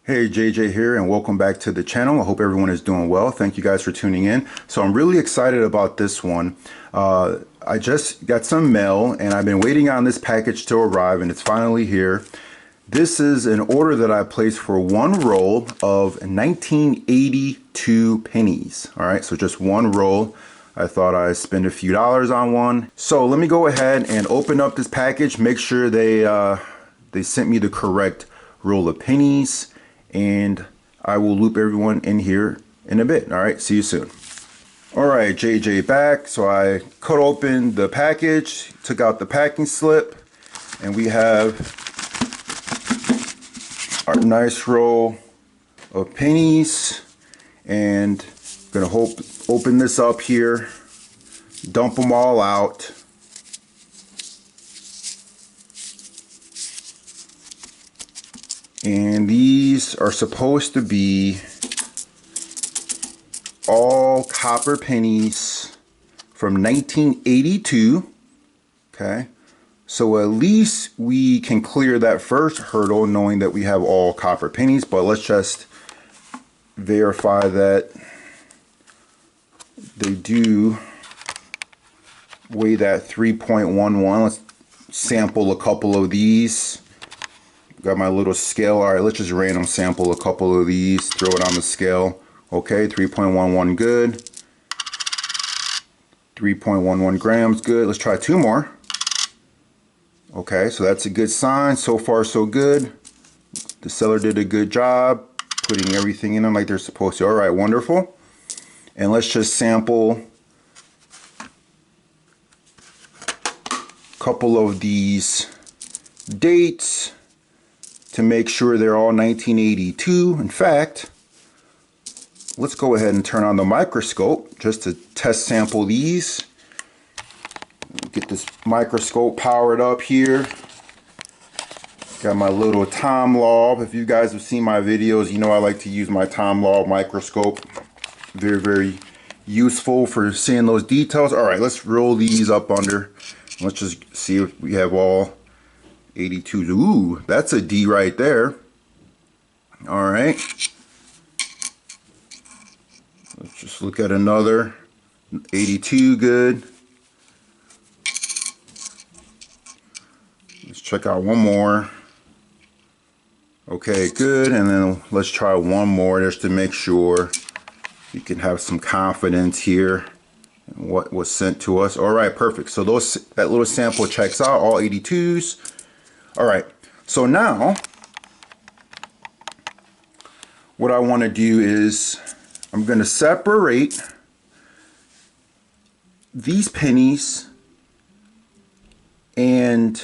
Hey, JJ here, and welcome back to the channel. I hope everyone is doing well. Thank you guys for tuning in. So I'm really excited about this one. I just got some mail and I've been waiting on this package to arrive, and it's finally here. This is an order that I placed for one roll of 1982 pennies. All right, so just one roll. I thought I'd spend a few dollars on one. So let me go ahead and open up this package, make sure they sent me the correct roll of pennies, and I will loop everyone in here in a bit. All right, see you soon. All right, JJ back. So I cut open the package, took out the packing slip, and we have our nice roll of pennies. And I'm gonna open this up here, dump them all out. And these are supposed to be all copper pennies from 1982. Okay, so at least we can clear that first hurdle knowing that we have all copper pennies, but let's just verify that they do weigh that 3.11. Let's sample a couple of these. Got my little scale. All right, let's just random sample a couple of these, throw it on the scale. Okay, 3.11 good. 3.11 grams good. Let's try two more. Okay, so that's a good sign. So far, so good. The seller did a good job putting everything in them like they're supposed to. All right, wonderful. And let's just sample a couple of these dates to make sure they're all 1982. In fact, let's go ahead and turn on the microscope just to test sample these. Get this microscope powered up here. Got my little time lob. If you guys have seen my videos, you know I like to use my time lob microscope. Very, very useful for seeing those details. All right, let's roll these up under. Let's just see if we have all 82s. Ooh, that's a D right there. All right. Let's just look at another 82. Good. Let's check out one more. Okay, good. And then let's try one more just to make sure you can have some confidence here in what was sent to us. All right, perfect. So that little sample checks out, all 82s. All right, so now what I want to do is I'm going to separate these pennies, and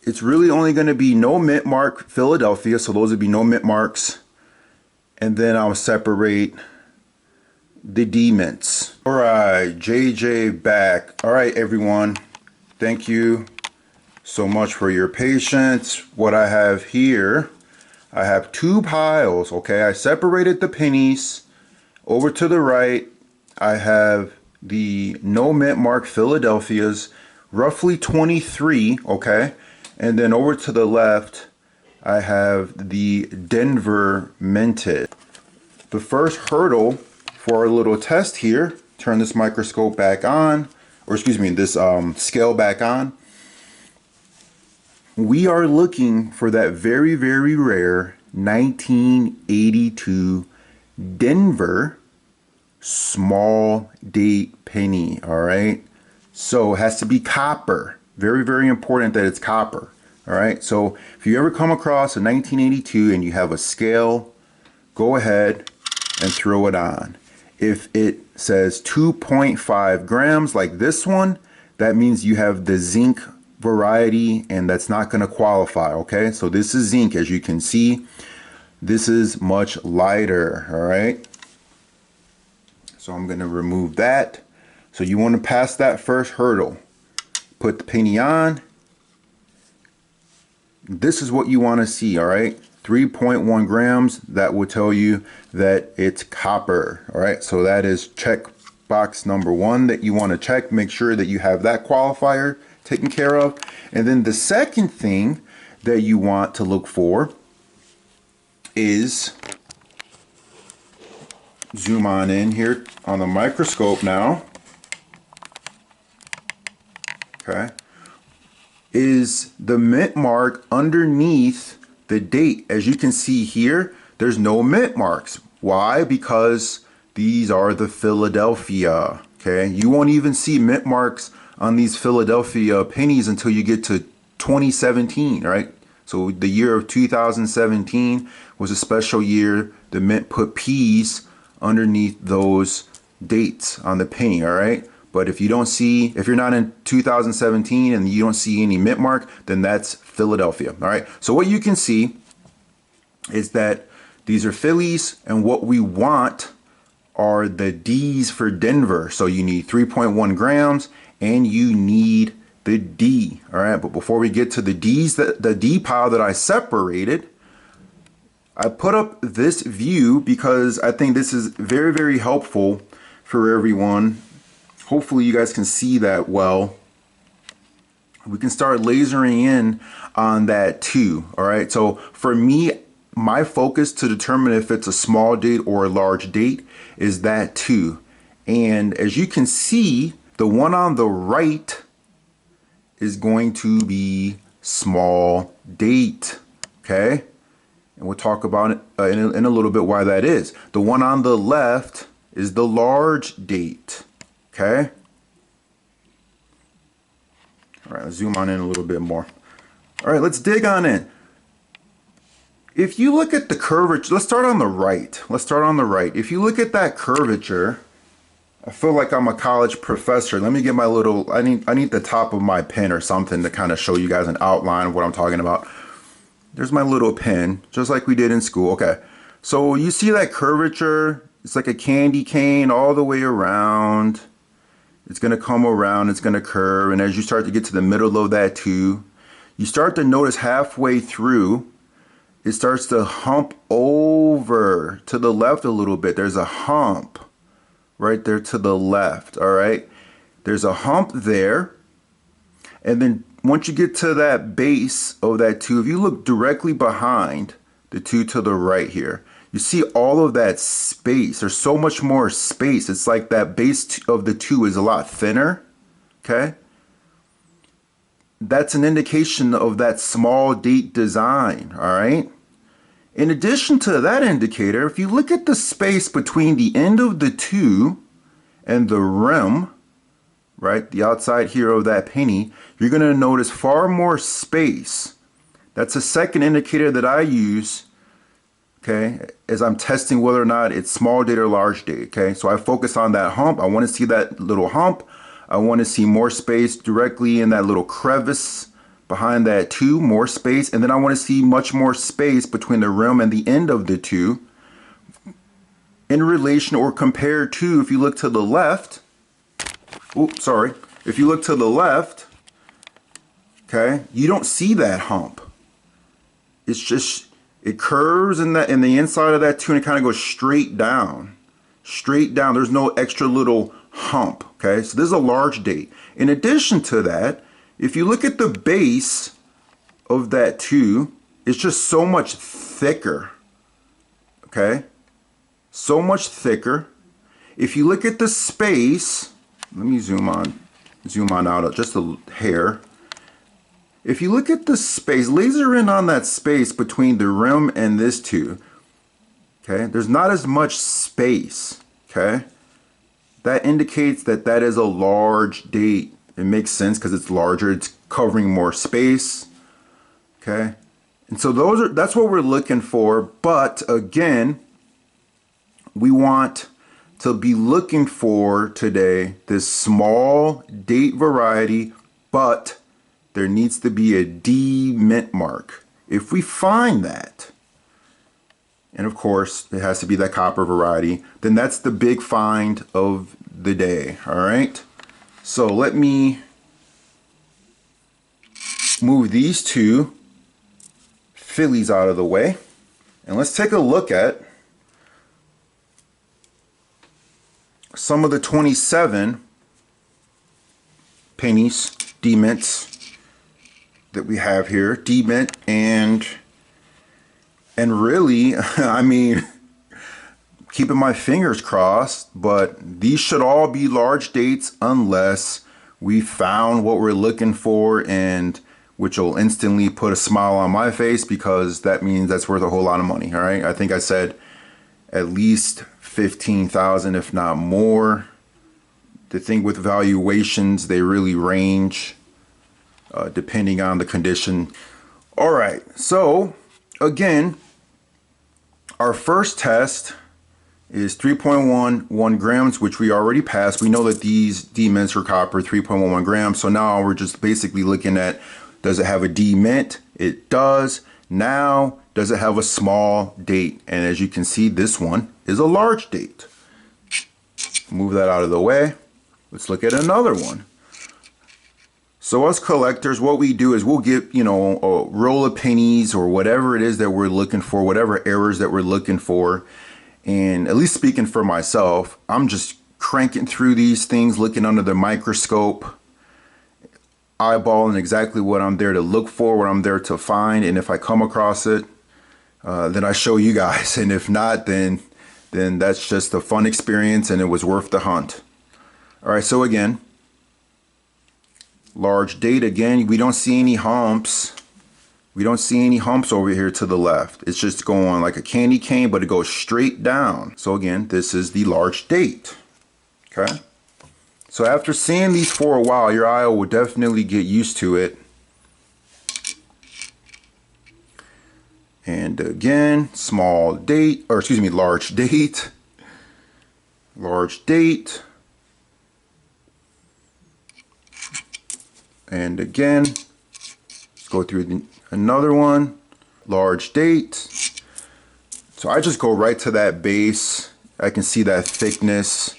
it's really only going to be no mint mark Philadelphia, so those would be no mint marks, and then I'll separate the D mints. All right, JJ back. All right, everyone, thank you so much for your patience. What I have here, I have two piles. Okay, I separated the pennies. Over to the right, I have the no mint mark Philadelphias, roughly 23. Okay, and then over to the left, I have the Denver minted. The first hurdle for our little test here, turn this microscope back on, or excuse me, this scale back on. We are looking for that very, very rare 1982 Denver small date penny. All right, so it has to be copper. Very, very important that it's copper. All right, so if you ever come across a 1982 and you have a scale, go ahead and throw it on. If it says 2.5 grams like this one, that means you have the Zinc variety, and that's not going to qualify. Okay, so this is Zinc. As you can see, this is much lighter. All right, so I'm going to remove that. So you want to pass that first hurdle, put the penny on. This is what you want to see. All right, 3.1 grams. That will tell you that it's copper. All right, so that is check box number one that you want to check. Make sure that you have that qualifier taken care of. And then the second thing that you want to look for is, zoom on in here on the microscope now, okay, is the mint mark underneath the date. As you can see here, there's no mint marks. Why? Because these are the Philadelphia, okay? You won't even see mint marks on these Philadelphia pennies until you get to 2017, right? So the year of 2017 was a special year. The mint put P's underneath those dates on the penny, all right? But if you don't see, if you're not in 2017 and you don't see any mint mark, then that's Philadelphia, all right? So what you can see is that these are Phillies, and what we want are the D's for Denver. So you need 3.1 grams and you need the D, all right? But before we get to the D's, the D pile that I separated, I put up this view because I think this is very, very helpful for everyone. Hopefully you guys can see that well. We can start lasering in on that too, all right? So for me, my focus to determine if it's a small date or a large date is that too. And as you can see, the one on the right is going to be small date, okay? And we'll talk about it in a little bit why that is. The one on the left is the large date, okay? All right, let's zoom on in a little bit more. All right, let's dig on in. If you look at the curvature, let's start on the right. Let's start on the right. If you look at that curvature, I feel like I'm a college professor. Let me get my little, I need the top of my pen or something to kind of show you guys an outline of what I'm talking about. There's my little pen, just like we did in school. Okay, so you see that curvature? It's like a candy cane all the way around. It's gonna come around, it's gonna curve, and as you start to get to the middle of that too, you start to notice halfway through, it starts to hump over to the left a little bit. There's a hump right there to the left, all right? There's a hump there. And then once you get to that base of that two, if you look directly behind the two to the right here, you see all of that space. There's so much more space. It's like that base of the two is a lot thinner, okay? That's an indication of that small date design, all right? In addition to that indicator, if you look at the space between the end of the two and the rim, right, the outside here of that penny, you're going to notice far more space. That's a second indicator that I use, okay, as I'm testing whether or not it's small date or large date, okay? So I focus on that hump. I want to see that little hump. I want to see more space directly in that little crevice behind that two, more space, and then I want to see much more space between the rim and the end of the two in relation or compared to, if you look to the left, if you look to the left, okay, you don't see that hump. It's just, it curves in the inside of that two and it kind of goes straight down. Straight down, there's no extra little hump, okay? So this is a large date. In addition to that, if you look at the base of that two, it's just so much thicker, okay? So much thicker. If you look at the space, let me zoom on out just a hair. If you look at the space, laser in on that space between the rim and this two, okay? There's not as much space, okay? That indicates that that is a large date. It makes sense because it's larger, it's covering more space, okay? And so that's what we're looking for, but again, we want to be looking for today this small date variety, but there needs to be a D mint mark. If we find that, and of course it has to be that copper variety, then that's the big find of the day, all right? So let me move these two Phillies out of the way, and let's take a look at some of the 27 pennies, D-mints that we have here. D-mint and And really, I mean, keeping my fingers crossed, but these should all be large dates unless we found what we're looking for, and which will instantly put a smile on my face because that means that's worth a whole lot of money. All right. I think I said at least 15,000, if not more. The thing with valuations, they really range depending on the condition. All right. So again, our first test is 3.11 grams, which we already passed. We know that these D mints are copper, 3.11 grams. So now we're just basically looking at, does it have a D mint? It does. Now, does it have a small date? And as you can see, this one is a large date. Move that out of the way. Let's look at another one. So us collectors, what we do is we'll get, you know, a roll of pennies or whatever it is that we're looking for, whatever errors that we're looking for. And at least speaking for myself, I'm just cranking through these things, looking under the microscope, eyeballing exactly what I'm there to look for, what I'm there to find. And if I come across it, then I show you guys. And if not, then that's just a fun experience and it was worth the hunt. All right, so again, large date again, we don't see any humps. We don't see any humps over here to the left. It's just going like a candy cane, but it goes straight down. So again, this is the large date. Okay. So after seeing these for a while, your eye will definitely get used to it. And again, small date, or excuse me, large date. Large date. And again, let's go through another one, large date. So I just go right to that base. I can see that thickness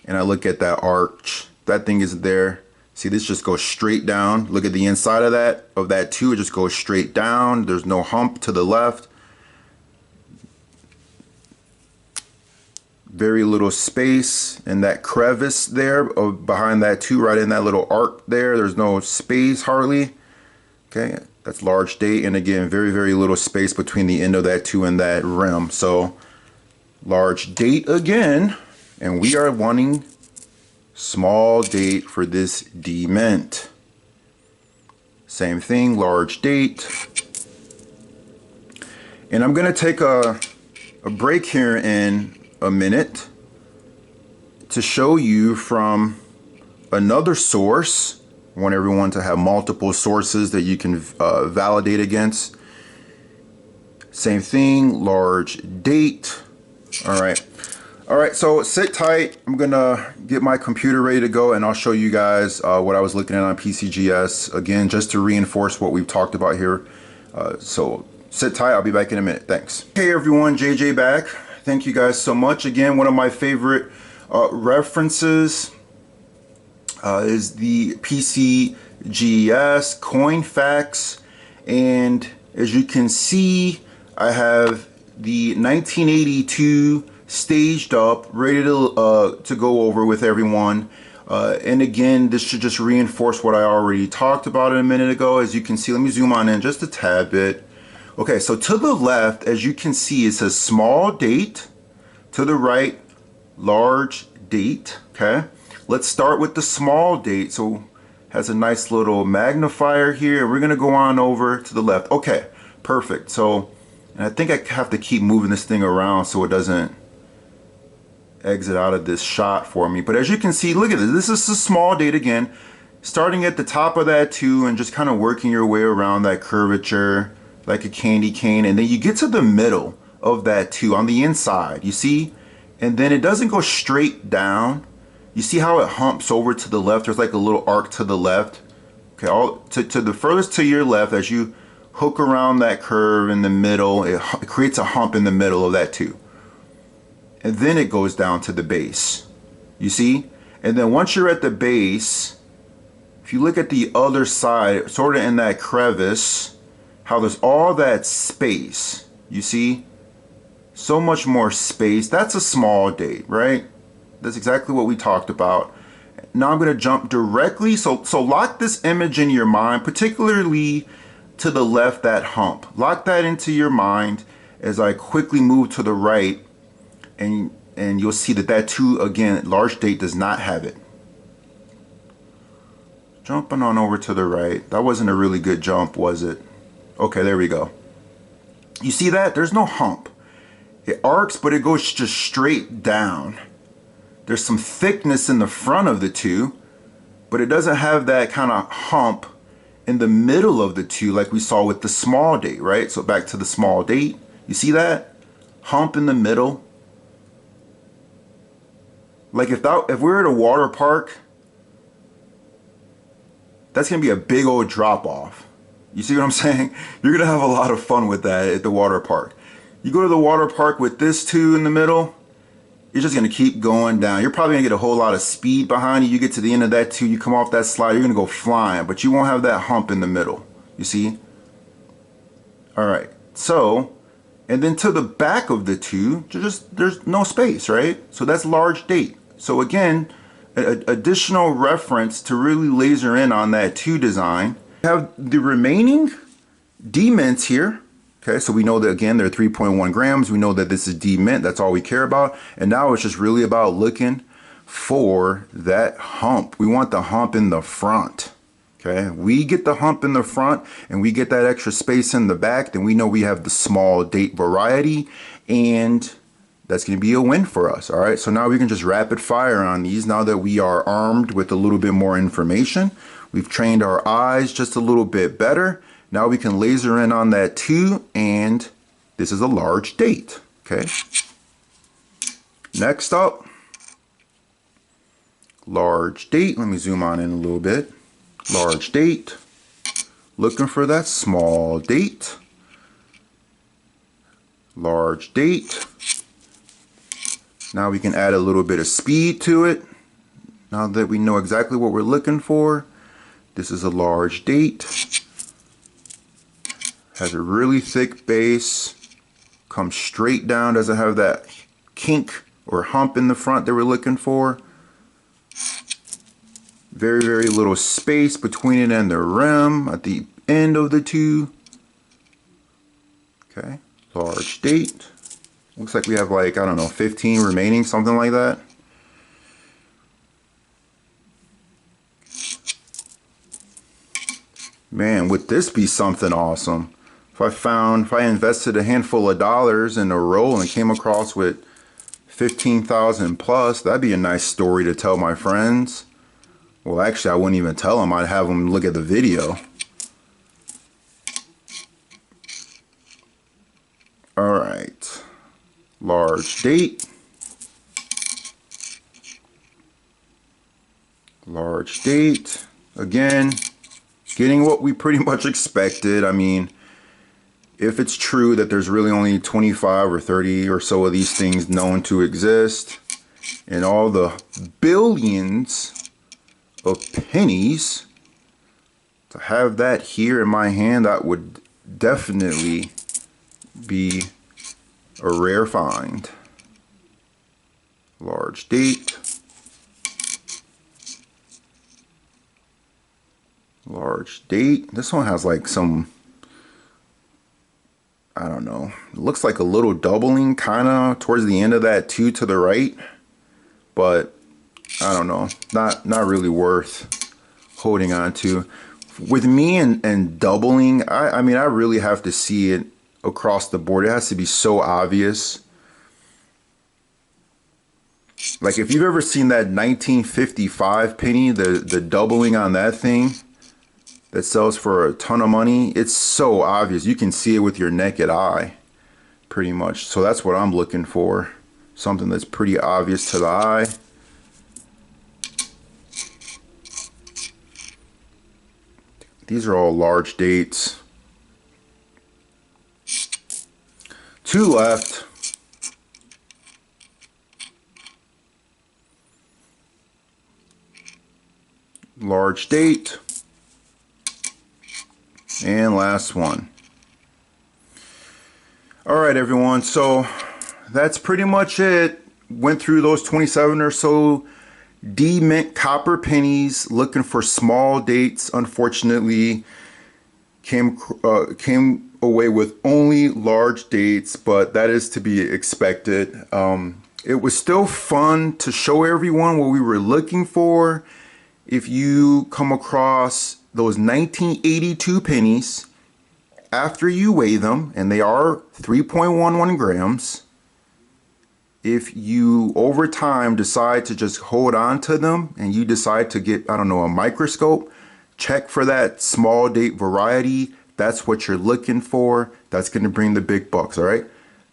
and I look at that arch. That thing is there. See, this just goes straight down. Look at the inside of that too. It just goes straight down. There's no hump to the left. Very little space in that crevice there behind that too, right in that little arc there. There's no space hardly. Okay, that's large date. And again, very, very little space between the end of that two and that rim. So large date again. And we are wanting small date for this D mint. Same thing, large date. And I'm gonna take a break here in a minute to show you from another source. I want everyone to have multiple sources that you can validate against. Same thing, large date. All right, so sit tight. I'm gonna get my computer ready to go and I'll show you guys what I was looking at on PCGS, again, just to reinforce what we've talked about here. So sit tight, I'll be back in a minute, thanks. Hey everyone, JJ back. Thank you guys so much. Again, one of my favorite references is the PCGS coin facts. And as you can see, I have the 1982 staged up, ready to go over with everyone. And again, this should just reinforce what I already talked about a minute ago. As you can see, let me zoom on in just a tad bit. Okay, so to the left, as you can see, it says small date. To the right, large date. Okay, let's start with the small date. So has a nice little magnifier here. We're gonna go on over to the left. Okay, perfect. So, and I think I have to keep moving this thing around so it doesn't exit out of this shot for me. But as you can see, look at this. This is a small date again, starting at the top of that two and just kind of working your way around that curvature like a candy cane, and then you get to the middle of that two on the inside, you see, and then it doesn't go straight down. You see how it humps over to the left. There's like a little arc to the left. Okay, all to the furthest to your left, as you hook around that curve in the middle, it creates a hump in the middle of that two, and then it goes down to the base, you see. And then once you're at the base, if you look at the other side, sort of in that crevice, how there's all that space, you see, so much more space. That's a small date, right? That's exactly what we talked about. Now I'm going to jump directly, so lock this image in your mind, particularly to the left, that hump. Lock that into your mind, as I quickly move to the right, and you'll see that that 2, again, large date does not have it. Jumping on over to the right. That wasn't a really good jump, was it? Okay, there we go. You see that? There's no hump. It arcs, but it goes just straight down. There's some thickness in the front of the 2, but it doesn't have that kind of hump in the middle of the 2 like we saw with the small date, right? So back to the small date. You see that? Hump in the middle. Like if we're at a water park, that's going to be a big old drop off. You see what I'm saying? You're going to have a lot of fun with that at the water park. You go to the water park with this 2 in the middle, you're just going to keep going down. You're probably going to get a whole lot of speed behind you. You get to the end of that 2, you come off that slide, you're going to go flying, but you won't have that hump in the middle. You see? All right. So, and then to the back of the 2, there's no space, right? So that's large date. So again, additional reference to really laser in on that 2 design. We have the remaining D mints here. Okay, so we know that again they're 3.1 grams. We know that this is D mint. That's all we care about. And now it's just really about looking for that hump. We want the hump in the front. Okay, we get the hump in the front and we get that extra space in the back, then we know we have the small date variety, and that's going to be a win for us. All right, so now we can just rapid fire on these now that we are armed with a little bit more information. We've trained our eyes just a little bit better. Now we can laser in on that 2, and this is a large date. Okay. Next up, large date. Let me zoom on in a little bit. Large date. Looking for that small date. Large date. Now we can add a little bit of speed to it. Now that we know exactly what we're looking for. This is a large date. Has a really thick base. Comes straight down. Doesn't have that kink or hump in the front that we're looking for. Very, very little space between it and the rim at the end of the 2. Okay, large date. Looks like we have like, I don't know, 15 remaining, something like that. Man, would this be something awesome? If I invested a handful of dollars in a roll and came across with 15,000 plus, that'd be a nice story to tell my friends. Well, actually, I wouldn't even tell them. I'd have them look at the video. All right. Large date. Large date. Again, getting what we pretty much expected. I mean, if it's true that there's really only 25 or 30 or so of these things known to exist, and all the billions of pennies, to have that here in my hand, that would definitely be a rare find. Large date. Large date. This one has like some, I don't know, it looks like a little doubling kind of towards the end of that 2 to the right, but I don't know, not really worth holding on to. With me and doubling, I mean, I really have to see it across the board. It has to be so obvious. Like if you've ever seen that 1955 penny, the doubling on that thing that sells for a ton of money, it's so obvious. You can see it with your naked eye, pretty much. So that's what I'm looking for. Something that's pretty obvious to the eye. These are all large dates. 2 left. Large date. And last one. All right, everyone. So that's pretty much it. Went through those 27 or so D mint copper pennies, looking for small dates. Unfortunately, came away with only large dates, but that is to be expected. It was still fun to show everyone what we were looking for. If you come across those 1982 pennies, after you weigh them, and they are 3.11 grams, if you over time decide to just hold on to them and you decide to get, I don't know, a microscope, check for that small date variety. That's what you're looking for. That's going to bring the big bucks, all right?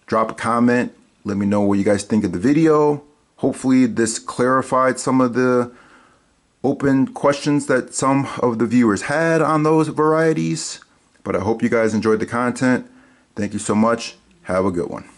Drop a comment. Let me know what you guys think of the video. Hopefully this clarified some of the open questions that some of the viewers had on those varieties. But I hope you guys enjoyed the content. Thank you so much. Have a good one.